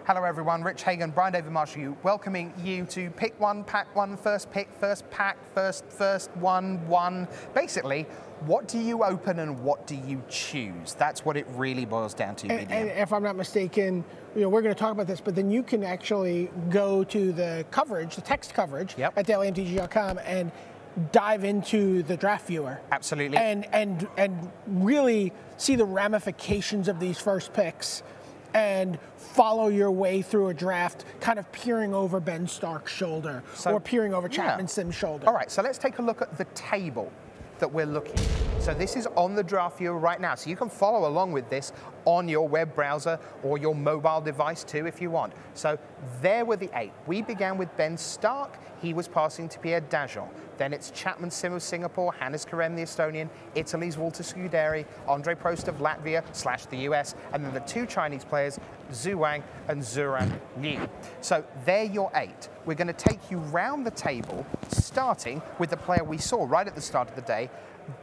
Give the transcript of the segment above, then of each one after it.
Hello everyone, Rich Hagon, Brian David-Marshall, welcoming you to Pick One, Pack One, First Pick, First Pack, First One. Basically, what do you open and what do you choose? That's what it really boils down to. And if I'm not mistaken, we're going to talk about this, but then you can actually go to the coverage, the text coverage at dailymtg.com and dive into the draft viewer. Absolutely. And really see the ramifications of these first picks and follow your way through a draft, kind of peering over Ben Stark's shoulder or peering over Chapman Sim's shoulder. All right, so let's take a look at the table that we're looking at. So this is on the draft viewer right now, so you can follow along with this on your web browser or your mobile device too if you want. So there were the 8. We began with Ben Stark. He was passing to Pierre Djar. Then it's Chapman Sim of Singapore, Hannis KM the Estonian, Italy's Walter Scuderi, Andre Prost of Latvia / the US, and then the 2 Chinese players, Zhu Wang and Zuran Liu. So they're your 8. We're going to take you round the table, starting with the player we saw right at the start of the day,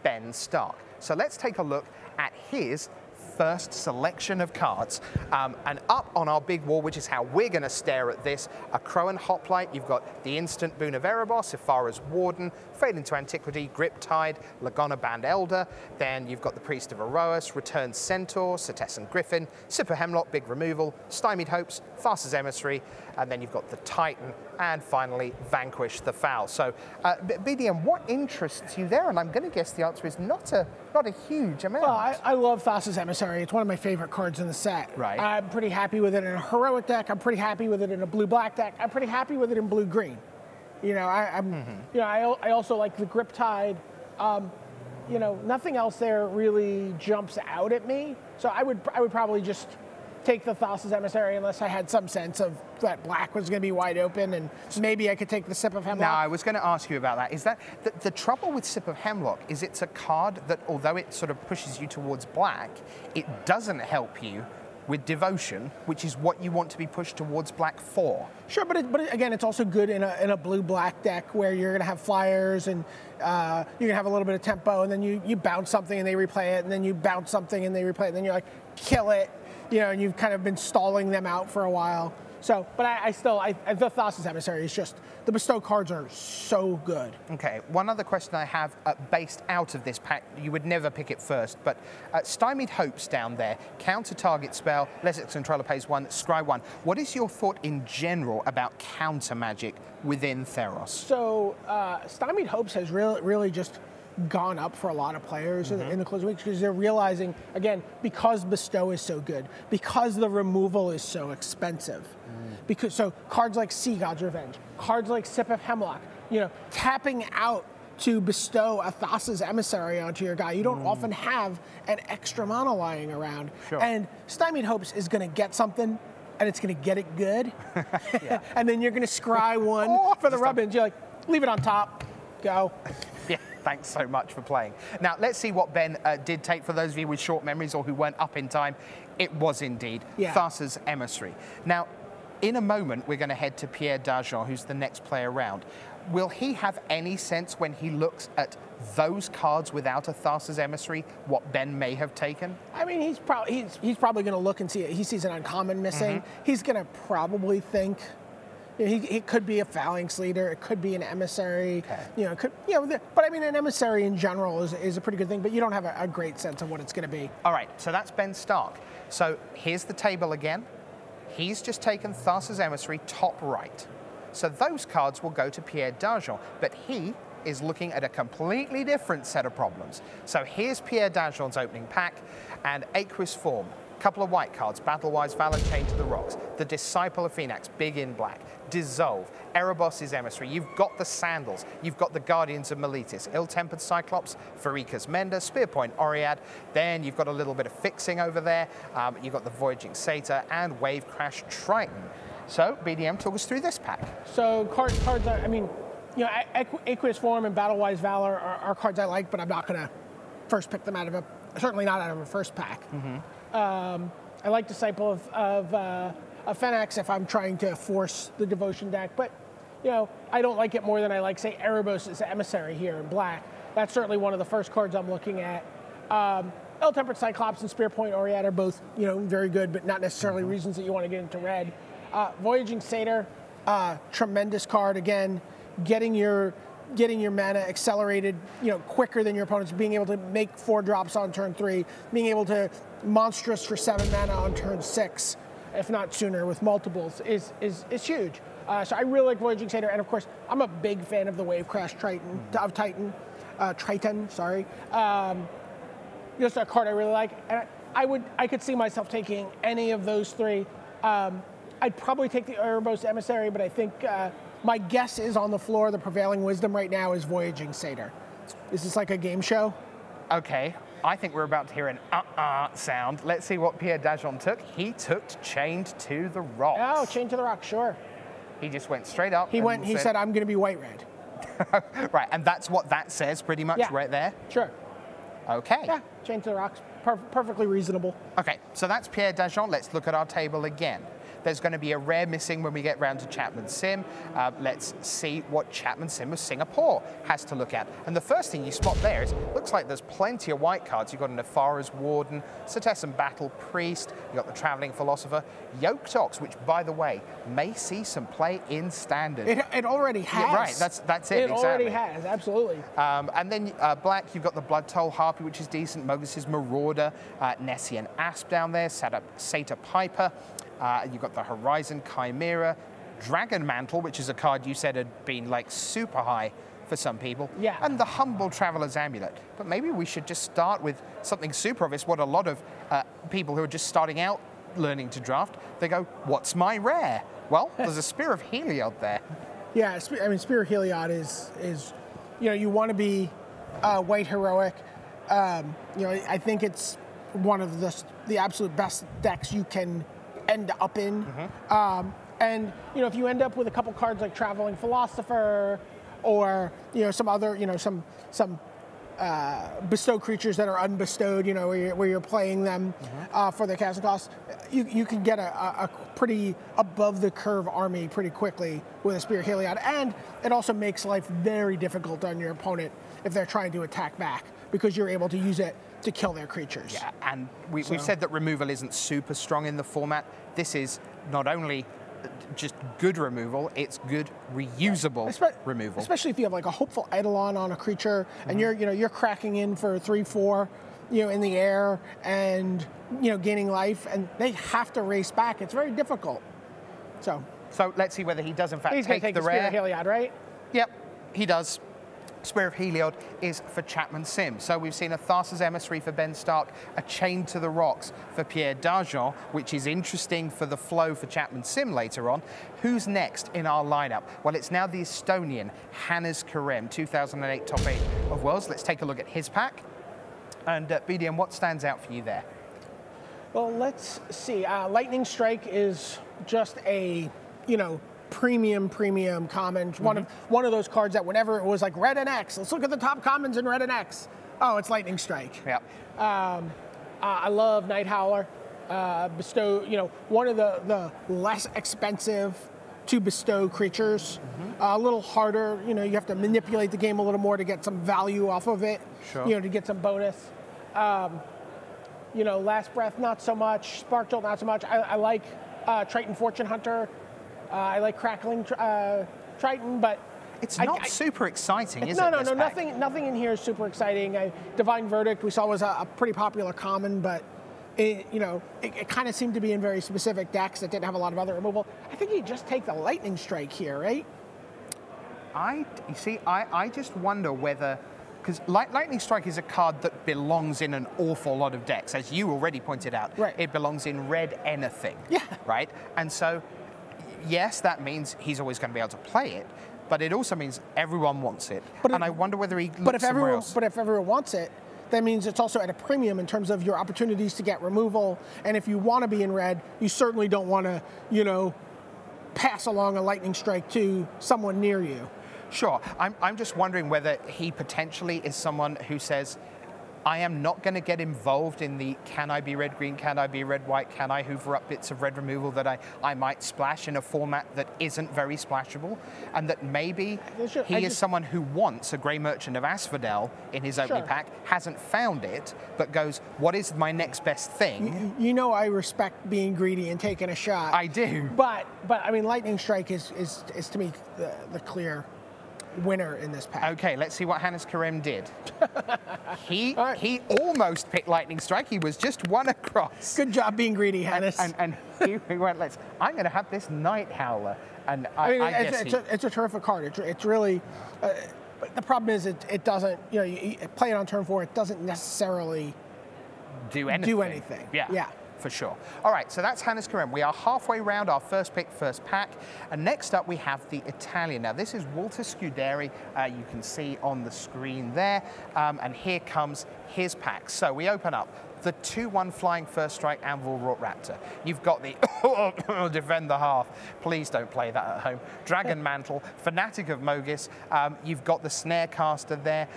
Ben Stark. So let's take a look at his first selection of cards. And up on our big wall, which is how we're going to stare at this, a Crowan Hoplite. You've got the instant Boon of Erebos, Ifara's Warden, Fade into Antiquity, Griptide, Lagona Band Elder. Then you've got the Priest of Erois, Returned Centaur, Setessan Griffin, Sip of Hemlock, Big Removal, Stymied Hopes, Thassa's Emissary, and then you've got the Titan, and finally Vanquish the Foul. So BDM, what interests you there? And I'm going to guess the answer is not a huge amount. Well, I love Thassa's Emissary. It's one of my favorite cards in the set. Right. I'm pretty happy with it in a heroic deck. I'm pretty happy with it in a blue-black deck. I'm pretty happy with it in blue-green. I also like the Griptide. Nothing else there really jumps out at me. So I would probably just take the Thassa's Emissary unless I had some sense of that black was going to be wide open and maybe I could take the Sip of Hemlock. Now, I was going to ask you about that. Is that the trouble with Sip of Hemlock is it's a card that, although it sort of pushes you towards black, it doesn't help you with Devotion, which is what you want to be pushed towards black for. Sure, but again, it's also good in a blue-black deck where you're going to have flyers and you're going to have a little bit of tempo, and then you bounce something and they replay it, and then you bounce something and they replay it, and then you're like, kill it, and you've kind of been stalling them out for a while. So, but the Thassa's Emissary is just, the bestow cards are so good. Okay, one other question I have based out of this pack, you would never pick it first, but Stymied Hopes down there, counter target spell, Lessex Controller pays 1, scry 1. What is your thought in general about counter magic within Theros? So, Stymied Hopes has really just gone up for a lot of players in the closing weeks because they're realizing, again, because bestow is so good, because the removal is so expensive, so cards like Sea God's Revenge, cards like Sip of Hemlock, tapping out to bestow a Thassa's Emissary onto your guy. You don't often have an extra mana lying around. Sure. And Stymied Hopes is going to get something, and it's going to get it good. And then you're going to scry 1 for the rub-ins. You're like, leave it on top, go. Yeah, thanks so much for playing. Now, let's see what Ben did take. For those of you with short memories or who weren't up in time, it was indeed Thassa's Emissary. Now, in a moment, we're going to head to Pierre Djar, who's the next player around. Will he have any sense when he looks at those cards without a Thassa's Emissary what Ben may have taken? I mean, he's probably going to look and see it. He sees an uncommon missing. He's going to probably think, he could be a Phalanx Leader. It could be an Emissary. Okay. But I mean, an Emissary in general is a pretty good thing. But you don't have a great sense of what it's going to be. All right. So that's Ben Stark. So here's the table again. He's just taken Thassa's Emissary top right. So those cards will go to Pierre Djar. But he is looking at a completely different set of problems. So here's Pierre Djar's opening pack and Aqueous Form. Couple of white cards, Battle-Wise Valor, Chained to the Rocks, the Disciple of Phoenix, big in black, Dissolve, Erebos' Emissary, you've got the Sandals, you've got the Guardians of Meletis, Ill-Tempered Cyclops, Farika's Mender, Spearpoint Oread, then you've got a little bit of fixing over there, you've got the Voyaging Satyr, and Wave Crash Triton. So, BDM, talk us through this pack. So, cards are, I mean, Aqueous Form and Battle-Wise Valor are cards I like, but I'm not going to first pick them certainly not out of a first pack. I like Disciple of Phoenix if I'm trying to force the Devotion deck, but I don't like it more than I like, say, Erebos' Emissary here in black. That's certainly one of the first cards I'm looking at. Ill-Tempered Cyclops and Spearpoint Oread are both very good, but not necessarily reasons that you want to get into red. Voyaging Satyr, tremendous card again, getting your mana accelerated, quicker than your opponents, being able to make 4 drops on turn 3, being able to monstrous for 7 mana on turn 6, if not sooner with multiples, is huge. So I really like Voyaging Satyr, and of course I'm a big fan of the Wave Crash Triton, sorry. Just a card I really like, and I could see myself taking any of those 3. I'd probably take the Erebos Emissary, but I think my guess is on the floor, the prevailing wisdom right now is Voyaging Satyr. Is this like a game show? Okay, I think we're about to hear an sound. Let's see what Pierre Djar took. He took Chained to the Rocks. Oh, Chained to the Rocks, sure. He just went straight up. He said, I'm going to be white-red. Right, and that's what that says pretty much right there? Sure. Okay. Yeah, Chained to the Rocks, perfectly reasonable. Okay, so that's Pierre Djar. Let's look at our table again. There's going to be a rare missing when we get round to Chapman Sim. Let's see what Chapman Sim of Singapore has to look at. And the first thing you spot there is, looks like there's plenty of white cards. You've got an Nefara's Warden, Setessan Battle Priest, you've got the Traveling Philosopher, Yoked Ox, which, by the way, may see some play in Standard. It already has. Yeah, right, that's it, exactly. It already has, absolutely. And then black, you've got the Blood Toll Harpy, which is decent, Mogus's Marauder, Nessian Asp down there, Satyr Piper. You've got the Horizon Chimera, Dragon Mantle, which is a card you said had been like super high for some people, and the Humble Traveler's Amulet. But maybe we should just start with something super obvious, what a lot of people who are just starting out learning to draft, they go, what's my rare? Well, there's a Spear of Heliod there. Yeah, I mean, Spear of Heliod is you want to be white heroic. I think it's one of the absolute best decks you can end up in. And if you end up with a couple cards like Traveling Philosopher or some other some bestow creatures that are unbestowed, where you're playing them for their casting costs, you can get a pretty above the curve army pretty quickly with a Spear of Heliod, and it also makes life very difficult on your opponent if they're trying to attack back, because you're able to use it to kill their creatures. Yeah, and we've said that removal isn't super strong in the format. This is not only just good removal, it's good reusable removal. Especially if you have like a Hopeful Eidolon on a creature and you're cracking in for 3/4, in the air and gaining life, and they have to race back. It's very difficult. So let's see whether he does in fact take the rare. Spear of Heliod, right? Yep, he does. Spear of Heliod is for Chapman Sim. So we've seen a Thassa's Emissary for Ben Stark, a Chained to the Rocks for Pierre Djar, which is interesting for the flow for Chapman Sim later on. Who's next in our lineup? Well, it's now the Estonian Hannis KM, 2008 top 8 of Worlds. Let's take a look at his pack. And BDM, what stands out for you there? Well, let's see. Lightning Strike is just a, premium common. One of those cards that whenever it was like red and X, let's look at the top commons in red and X. Oh, it's Lightning Strike. Yeah. I love Night Howler. Bestow, one of the less expensive to bestow creatures. A little harder, you have to manipulate the game a little more to get some value off of it. Sure. To get some bonus. Last Breath, not so much. Spark Jolt, not so much. I like Triton Fortune Hunter. I like Crackling Triton, but it's not super exciting, is it? No. Nothing in here is super exciting. Divine Verdict we saw was a pretty popular common, but it kind of seemed to be in very specific decks that didn't have a lot of other removal. I think you just take the Lightning Strike here, right? I just wonder whether, because Lightning Strike is a card that belongs in an awful lot of decks, as you already pointed out. Right. It belongs in red anything. Yeah. Right? And so, yes, that means he's always going to be able to play it, but it also means everyone wants it. I wonder whether he looks somewhere else. But if everyone wants it, that means it's also at a premium in terms of your opportunities to get removal. And if you want to be in red, you certainly don't want to, pass along a Lightning Strike to someone near you. Sure. I'm just wondering whether he potentially is someone who says, I am not going to get involved in the can I be red-green, can I be red-white, can I hoover up bits of red removal that I might splash in a format that isn't very splashable, and that maybe he is someone who wants a Grey Merchant of Asphodel in his opening pack, hasn't found it, but goes, what is my next best thing? You know I respect being greedy and taking a shot. I do. But I mean, Lightning Strike is to me the clear winner in this pack. Okay, let's see what Hannis KM did. He almost picked Lightning Strike. He was just one across. Good job being greedy, Hannis. And he went, I'm going to have this Night Howler. And I mean, I guess it's a terrific card. It's really, but the problem is it doesn't, you play it on turn 4, it doesn't necessarily do anything. Yeah. For sure. All right, so that's Hannis KM. We are halfway round our first pick, first pack. And next up, we have the Italian. Now, this is Walter Scuderi. You can see on the screen there. And here comes his pack. So we open up the 2/1 Flying First Strike Anvil Wrought Raptor. You've got the Defend the Hearth. Please don't play that at home. Dragon Mantle, Fanatic of Mogis. You've got the Snarecaster there.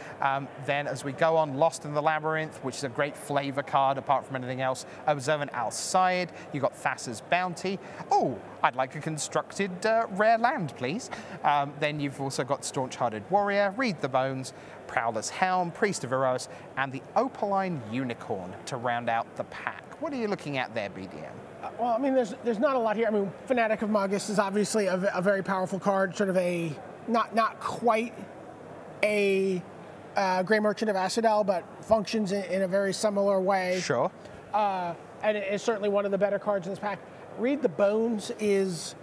Then as we go on, Lost in the Labyrinth, which is a great flavor card apart from anything else. Observant Alcide. You've got Thassa's Bounty. Oh, I'd like a constructed rare land, please. Then you've also got Staunch-Hearted Warrior, Read the Bones, Prowler's Helm, Priest of Eros, and the Opaline Unicorn to round out the pack. What are you looking at there, BDM? Well, I mean, there's not a lot here. I mean, Fanatic of Mogis is obviously a very powerful card, sort of a, not quite a Grey Merchant of Asphodel, but functions in a very similar way. Sure. And it is certainly one of the better cards in this pack. Read the Bones is,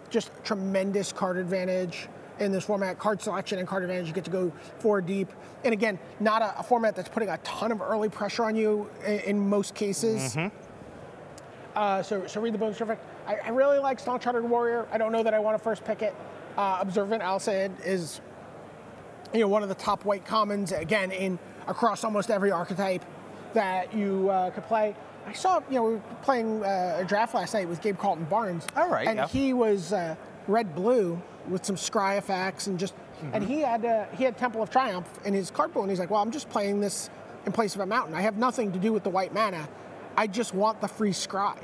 just tremendous card advantage in this format. Card selection and card advantage, you get to go 4 deep. And again, not a format that's putting a ton of early pressure on you in most cases. So Read the Bones, terrific. I really like Staunch-Hearted Warrior. I don't know that I want to first pick it. Observant Alcide is, one of the top white commons, again, across almost every archetype that you could play. I saw, we were playing a draft last night with Gabe Carlton Barnes. All right. And he was red-blue with some scry effects and just, and he had Temple of Triumph in his card pool, and he's like, well, I'm just playing this in place of a mountain. I have nothing to do with the white mana. I just want the free scry.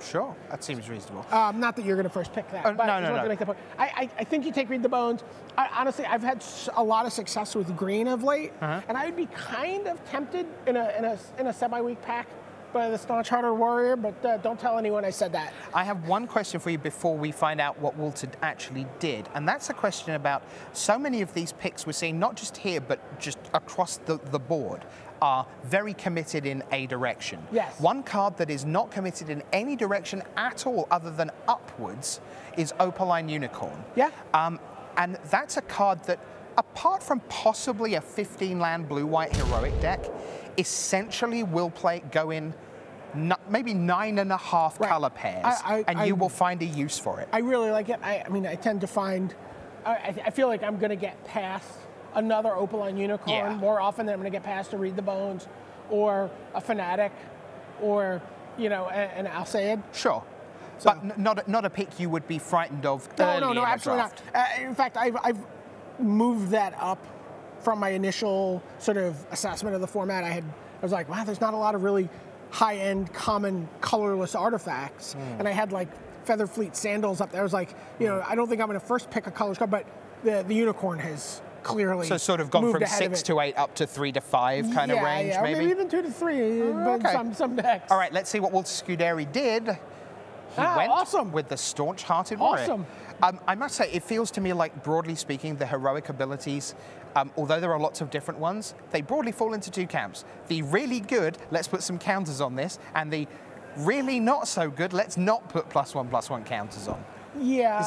Sure, that seems reasonable. Not that you're going to first pick that. But no. To make that point. I think you take Read the Bones. Honestly, I've had a lot of success with green of late, and I would be kind of tempted in a semi-weak pack by the Staunch-Hearted Warrior, but don't tell anyone I said that. I have one question for you before we find out what Walter actually did, and that's a question about so many of these picks we're seeing, not just here, but just across the board, are very committed in a direction. Yes. One card that is not committed in any direction at all other than upwards is Opaline Unicorn. Yeah. And that's a card that, apart from possibly a 15-land blue-white heroic deck, essentially will go in maybe 9.5 color pairs, and you will find a use for it. I really like it. I mean, I tend to find, I feel like I'm going to get past another Opaline Unicorn more often than I'm going to get past a Read the Bones or a Fanatic or, an Alcide. Sure. So, but not a pick you would be frightened of early No, absolutely not. In fact, I've moved that up from my initial sort of assessment of the format. I was like, wow, there's not a lot of really high-end, common, colorless artifacts. And I had like Featherfleet Sandals up there. I was like, I don't think I'm going to first pick a colors card, but the Unicorn has clearly sort of gone from 6 to 8 up to 3 to 5 kind of range, maybe? Maybe even 2 to 3, but some decks. All right, let's see what Walter Scuderi did. He went with the Staunch-Hearted Warrior. Awesome. I must say, it feels to me like, broadly speaking, the heroic abilities, although there are lots of different ones, they broadly fall into 2 camps. The really good, let's put some counters on this, and the really not so good, let's not put +1/+1 counters on. Yeah.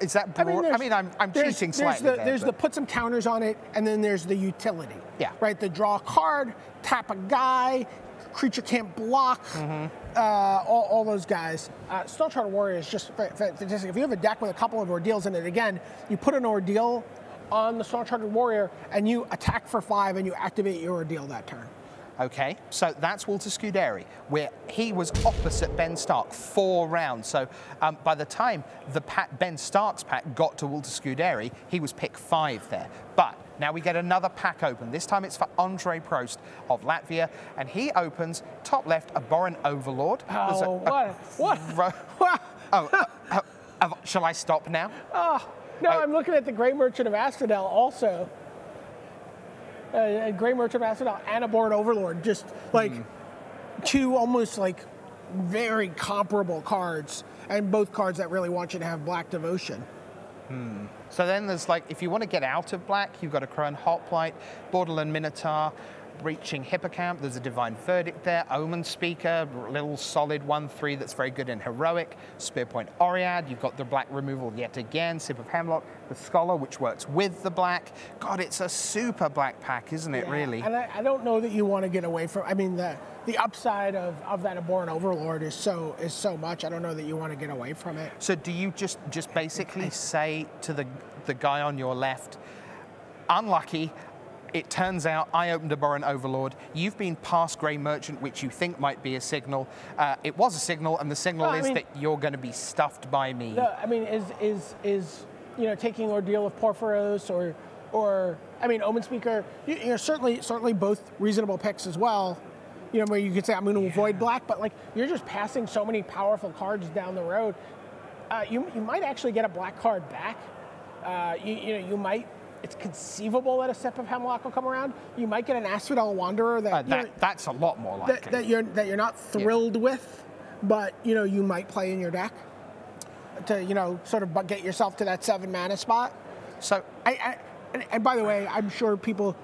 Is that broad? I mean, I'm cheating slightly there. There's the put some counters on it, and then there's the utility. Yeah. Right? The draw a card, tap a guy, creature can't block, all those guys. Staunch-Hearted Warrior is just fantastic. If you have a deck with a couple of ordeals in it, again, you put an ordeal on the Staunch-Hearted Warrior, and you attack for 5, and you activate your ordeal that turn. Okay, so that's Walter Scuderi, where he was opposite Ben Stark 4 rounds. So by the time Ben Stark's pack got to Walter Scuderi, he was pick 5 there. But Now we get another pack open. This time it's for Andre Prost of Latvia, and he opens top left a Boron Overlord. Oh, Shall I stop now? Oh, no, I'm looking at the Grey Merchant of Asphodel also. Grey Merchant of Asphodel and a Boron Overlord, just like two almost like very comparable cards, and both cards that really want you to have Black Devotion. So then there's like, if you want to get out of black, you've got a Crone Hoplite, Borderland Minotaur, Breaching Hippocamp, there's a Divine Verdict there, Omen Speaker, little solid 1/3 that's very good in Heroic, Spearpoint Oread, you've got the black removal yet again, Sip of Hemlock, the Scholar, which works with the black. God, it's a super black pack, isn't it, really? And I don't know that you want to get away from, I mean, the upside of that Boron Overlord is so much, I don't know that you want to get away from it. So do you just basically say to the guy on your left, unlucky, it turns out I opened a Boron Overlord. You've been past Grey Merchant, which you think might be a signal. It was a signal, and the signal is that you're going to be stuffed by me. I mean, is taking Ordeal of Porphyros or I mean, Omen Speaker. Certainly both reasonable picks as well. Where you could say I'm going to avoid black, but like you're just passing so many powerful cards down the road. You might actually get a black card back. You might. It's conceivable that a Sip of Hemlock will come around. You might get an Asphodel Wanderer that's a lot more likely. That you're not thrilled with, but you might play in your deck to sort of get yourself to that 7 mana spot. So and by the way, I'm sure people,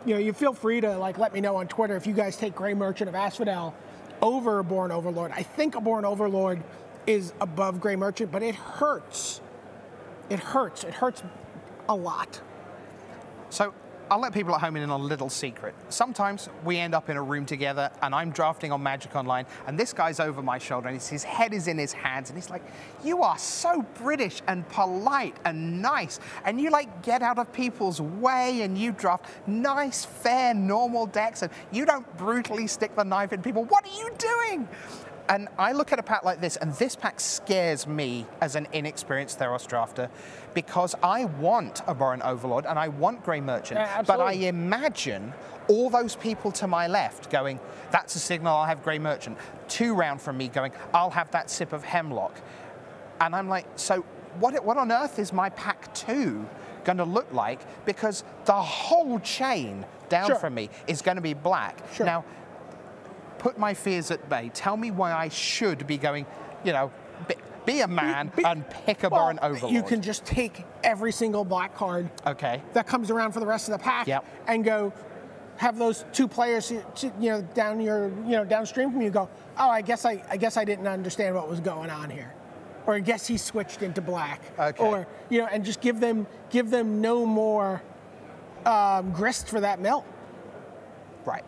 you feel free to like let me know on Twitter if you guys take Grey Merchant of Asphodel over a Boron Overlord. I think a Boron Overlord is above Grey Merchant, but it hurts. It hurts a lot. So I'll let people at home in on a little secret. Sometimes we end up in a room together and I'm drafting on Magic Online and this guy's over my shoulder and his head is in his hands and he's like, you are so British and polite and nice and you like get out of people's way and you draft nice, fair, normal decks and you don't brutally stick the knife in people. What are you doing? And I look at a pack like this, and this pack scares me as an inexperienced Theros drafter because I want a Boron Overlord and I want Grey Merchant, but I imagine all those people to my left going, that's a signal I'll have Grey Merchant. 2 round from me going, I'll have that Sip of Hemlock. And I'm like, so what on earth is my pack 2 going to look like? Because the whole chain down from me is going to be black. Now, put my fears at bay. Tell me why I should be going, be a man and pick a Boron Overlord. You can just take every single black card that comes around for the rest of the pack and go have those 2 players downstream from you go, oh, I guess I didn't understand what was going on here. Or I guess he switched into black. Or and just give them no more grist for that mill. Right.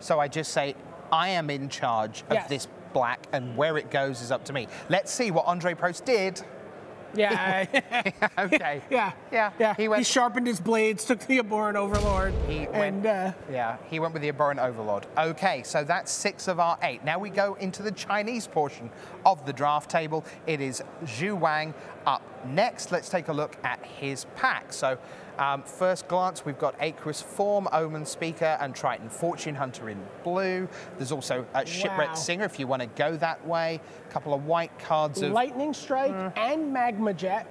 So I just say, I am in charge of this black, and where it goes is up to me. Let's see what Andre Prost did. Yeah. Okay. Yeah. He sharpened his blades, took the Boron Overlord. He went with the Boron Overlord. Okay, so that's 6 of our 8. Now we go into the Chinese portion of the draft table. It is Zhu Wang up next. Let's take a look at his pack. So first glance, we've got Aqueous Form, Omen Speaker, and Triton Fortune Hunter in blue. There's also a Shipwrecked Singer if you want to go that way. A couple of white cards of Lightning Strike and Magma Jet.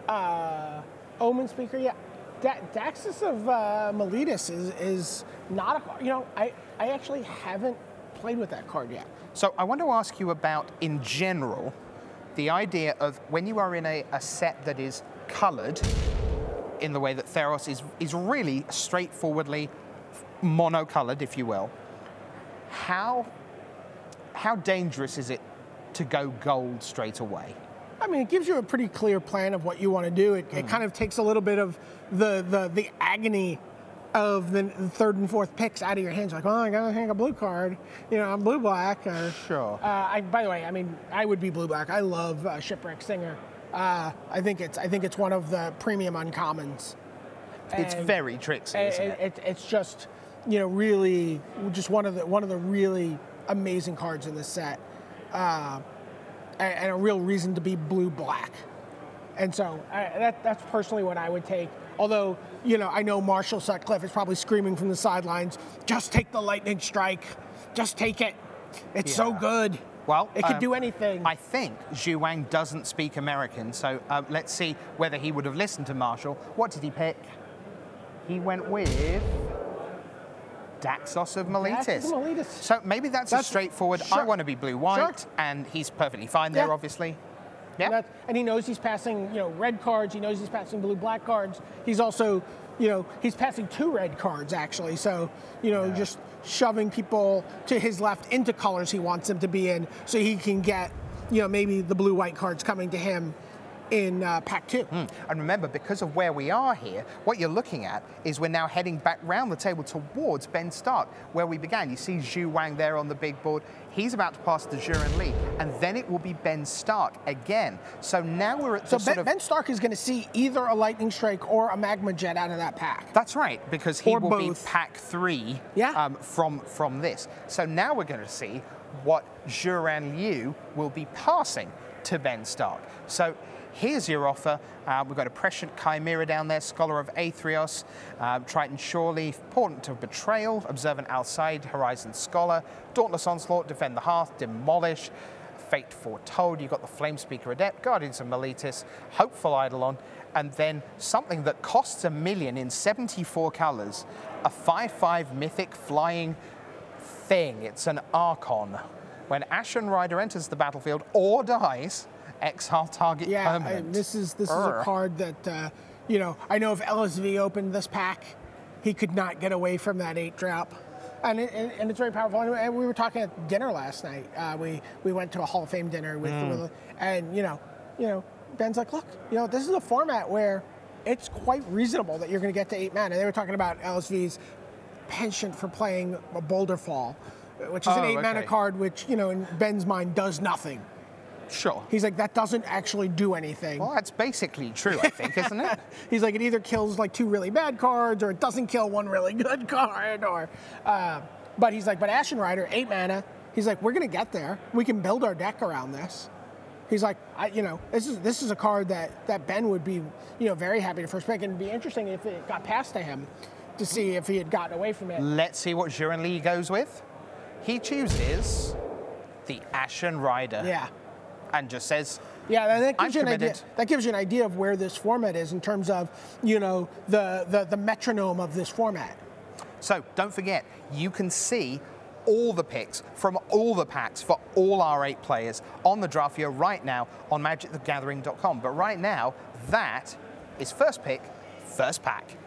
Omen Speaker, Daxus of Miletus is not a, I actually haven't played with that card yet. So I want to ask you about, in general, the idea of when you are in a set that is colored in the way that Theros is really straightforwardly monocolored, if you will, how dangerous is it to go gold straight away? I mean, it gives you a pretty clear plan of what you want to do. It kind of takes a little bit of the agony of the 3rd and 4th picks out of your hands. Like, oh, I gotta hang a blue card. I'm blue-black. Sure. By the way, I mean, I would be blue-black. I love Shipwreck Singer. I think it's one of the premium uncommons. It's very tricksy, isn't it? It's just, really just one of the really amazing cards in this set, and a real reason to be blue-black. And so that's personally what I would take. Although, I know Marshall Sutcliffe is probably screaming from the sidelines, just take the lightning strike. Just take it. It's so good. Well, it could do anything. I think Wang doesn't speak American, so let's see whether he would have listened to Marshall. What did he pick? He went with Daxos of Miletus. So maybe that's a straightforward, I want to be blue-white, and he's perfectly fine there, obviously. Yeah. And he knows he's passing, red cards. He knows he's passing blue-black cards. He's also, he's passing 2 red cards, actually. So, just shoving people to his left into colors he wants them to be in so he can get, maybe the blue-white cards coming to him in pack 2. And remember, because of where we are here, what you're looking at is we're now heading back round the table towards Ben Stark, where we began. You see Zhu Wang there on the big board. He's about to pass to Zhuren Li, and then it will be Ben Stark again. So now we're at the Ben Stark is going to see either a lightning strike or a magma jet out of that pack. That's right, because he will be pack 3 from this. So now we're going to see what Zhuren Liu will be passing to Ben Stark. So here's your offer. We've got a Prescient Chimera down there, Scholar of Aetherios, Triton Shoreleaf, Portent of Betrayal, Observant Alcide, Horizon Scholar, Dauntless Onslaught, Defend the Hearth, Demolish, Fate Foretold. You've got the Flamespeaker Adept, Guardians of Miletus, Hopeful Eidolon, and then something that costs $1 million in 74 colors, a 5/5 mythic flying thing. It's an Archon. When Ashen Rider enters the battlefield or dies, exile target permanent. This is a card that, I know if LSV opened this pack, he could not get away from that 8-drop. And it's very powerful. And we were talking at dinner last night. We went to a Hall of Fame dinner with and Ben's like, look, this is a format where it's quite reasonable that you're going to get to 8 mana. They were talking about LSV's penchant for playing a Boulder Fall, which is an 8-mana card, which in Ben's mind does nothing. Sure. He's like, that doesn't actually do anything. Well, that's basically true, I think, isn't it? He's like, it either kills like 2 really bad cards, or it doesn't kill 1 really good card, or. But he's like, but Ashen Rider, 8 mana. He's like, we're gonna get there. We can build our deck around this. He's like, this is a card that Ben would be, very happy to first pick, and it'd be interesting if it got past to him to see if he had gotten away from it. Let's see what Zhuren Li goes with. He chooses the Ashen Rider. Yeah. And just says, that gives you an idea. That gives you an idea of where this format is in terms of, the metronome of this format. So don't forget, you can see all the picks from all the packs for all our 8 players on the draft viewer right now on magicthegathering.com. But right now, that is first pick, first pack.